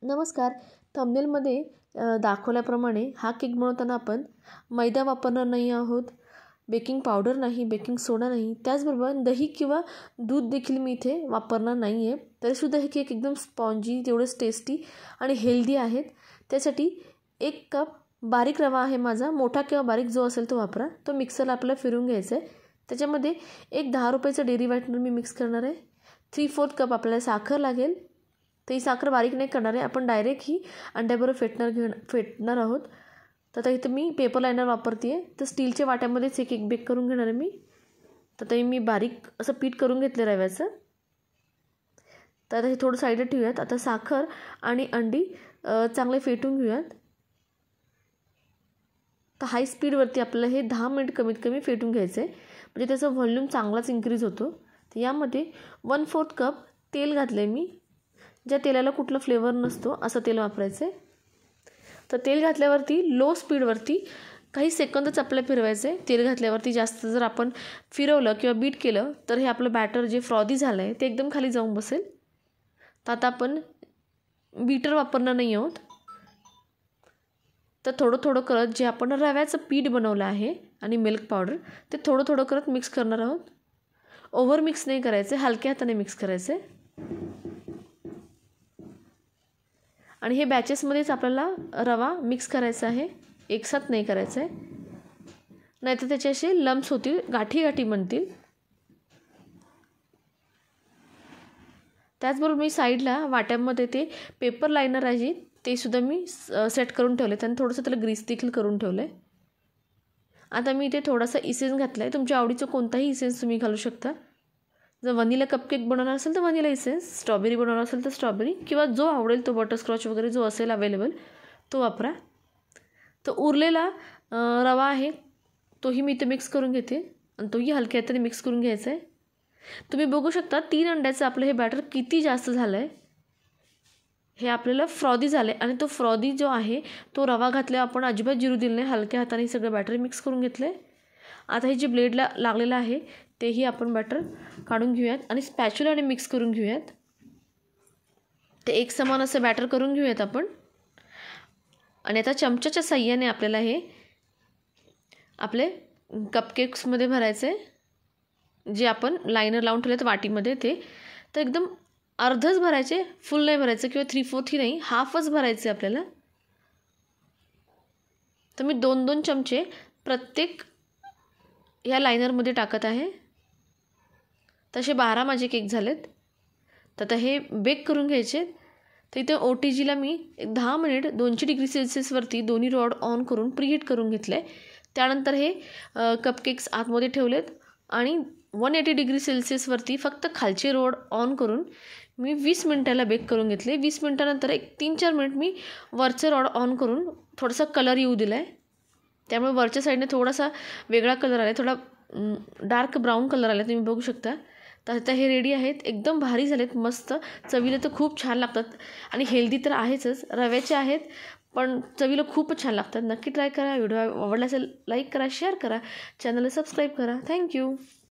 नमस्कार. थंबनेलमध्ये दाखवल्याप्रमाणे हा केक बनवताना आपण मैदा वापरणार नाही आहोत, बेकिंग पावडर नाही, बेकिंग सोडा नाही, त्याचबरोबर दही किंवा दूध देखील मी इथे वापरणार नाही आहे. तरीसुद्धा हे केक एकदम स्पॉन्जी, तेवढंच टेस्टी आणि हेल्दी आहेत. त्यासाठी 1 कप बारीक रवा आहे माझा, मोठा किंवा बारीक जो असेल तो वापरा. तो मिक्सरला आपल्याला फिरवून घ्यायचा आहे. त्याच्यामध्ये एक 10 रुपयाचं डेअरी व्हाईटनर मी मिक्स करणार आहे. 3/4 कप आपल्याला साखर लागेल. तर ही साखर बारीक नाही करणार आहे, आपण डायरेक्ट ही अंड्याबरोबर फेटणार आहोत. तर आता इथं मी पेपर लायनर वापरते आहे. तर स्टीलच्या वाट्यामध्येच हे केक बेक करून घेणार आहे मी. तर ते मी बारीक असं पीठ करून घेतलं रव्याचं. तर आता हे थोडं साईडला ठेवूयात. आता साखर आणि अंडी चांगले फेटून घेऊयात. तर हाय स्पीडवरती आपल्याला हे 10 मिनिट कमीत कमी फेटून घ्यायचं आहे, म्हणजे त्याचं व्हॉल्यूम चांगलाच इन्क्रीज होतो. तर यामध्ये 1/4 कप तेल घातलं आहे मी. ज्या तेलाला कुठलं फ्लेवर नसतो असं तेल वापरायचं आहे. तर तेल घातल्यावरती लो स्पीडवरती काही सेकंदच आपल्याला फिरवायचं आहे. तेल घातल्यावरती जास्त जर आपण फिरवलं किंवा बीट केलं तर हे आपलं बॅटर जे फ्रॉदी झालं आहे ते एकदम खाली जाऊन बसेल. तर आता आपण बीटर वापरणार नाही आहोत. तर थोडं थोडं करत जे आपण रव्याचं पीठ बनवलं आहे आणि मिल्क पावडर ते थोडं थोडं करत मिक्स करणार आहोत. ओव्हर मिक्स नाही करायचं, हलक्या हाताने मिक्स करायचं आहे. आणि हे बॅचेसमध्येच आपल्याला रवा मिक्स करायचा आहे, एकसाथ नाही करायचं आहे, नाहीतर त्याचे असे लम्प्स होतील, गाठी गाठी बनतील. त्याचबरोबर मी साईडला वाट्यामध्ये ते पेपर लायनर आहे ते सुद्धा मी सेट करून ठेवले. त्यानं थोडंसं त्याला ग्रीस देखील करून ठेवलं आहे. आता मी इथे थोडासा इसेन्स घातला आहे. तुमच्या आवडीचं कोणताही इसेन्स तुम्ही घालू शकता. जर व्हनिला कपकेक बनवणार असेल तर व्हनिला इसेन्स, स्ट्रॉबेरी बनवणार असेल तर स्ट्रॉबेरी, किंवा जो आवडेल तो बटरस्कॉच वगैरे जो असेल अवेलेबल तो वापरा. तर उरलेला रवा आहे तोही मी इथे मिक्स करून घेते आणि तोही हलक्या हाताने मिक्स करून घ्यायचा आहे. तुम्ही बघू शकता 3 अंड्याचं आपलं हे बॅटर किती जास्त झालं आहे. हे आपल्याला फ्रॉदी झालं आहे आणि तो फ्रॉदी जो आहे तो रवा घातल्यावर आपण अजिबात जिरू दिलं नाही, हलक्या हाताने सगळं बॅटर मिक्स करून घेतलं आहे. आता हे जे ब्लेडला लागलेलं आहे तेही आपण बॅटर काढून घेऊयात आणि स्पॅच्युलाने मिक्स करून घेऊयात. ते एक समान असं बॅटर करून घेऊयात आपण. आणि आता चमच्याच्या साह्याने आपल्याला हे आपले कपकेक्समध्ये भरायचं आहे. जे आपण लायनर लावून ठेवलेत वाटीमध्ये ते तर एकदम अर्धच भरायचे, फुल नाही भरायचं किंवा 3/4 नाही, हाफच भरायचे आपल्याला. तर मी 2-2 चमचे प्रत्येक या लायनरमध्ये टाकत आहे. तसे 12 माझे केक झालेत. तर आता हे बेक करून घ्यायचे. तर इथे OTGला मी 10 मिनिट 200 डिग्री सेल्सिअसवरती दोन्ही रॉड ऑन करून प्रीहीट करून घेतलं आहे. त्यानंतर हे कपकेक्स आतमध्ये ठेवलेत आणि 180 डिग्री सेल्सिअसवरती फक्त खालचे रॉड ऑन करून मी 20 मिनिटाला बेक करून घेतले. 20 मिनिटानंतर एक 3-4 मिनिट मी वरचे रॉड ऑन करून थोडासा कलर येऊ दिला आहे. त्यामुळे वरच्या साईडने थोडासा वेगळा कलर आला आहे, थोडा डार्क ब्राऊन कलर आला आहे, तुम्ही बघू शकता. तर आता हे रेडी आहेत, एकदम भारी झालेत, मस्त चवीला तर खूप छान लागतात आणि हेल्दी तर आहेच, रव्याचे आहेत पण चवीला खूपच छान लागतात. नक्की ट्राय करा. व्हिडिओ आवडला असेल लाईक करा, शेअर करा, चॅनलला सबस्क्राईब करा. थँक्यू.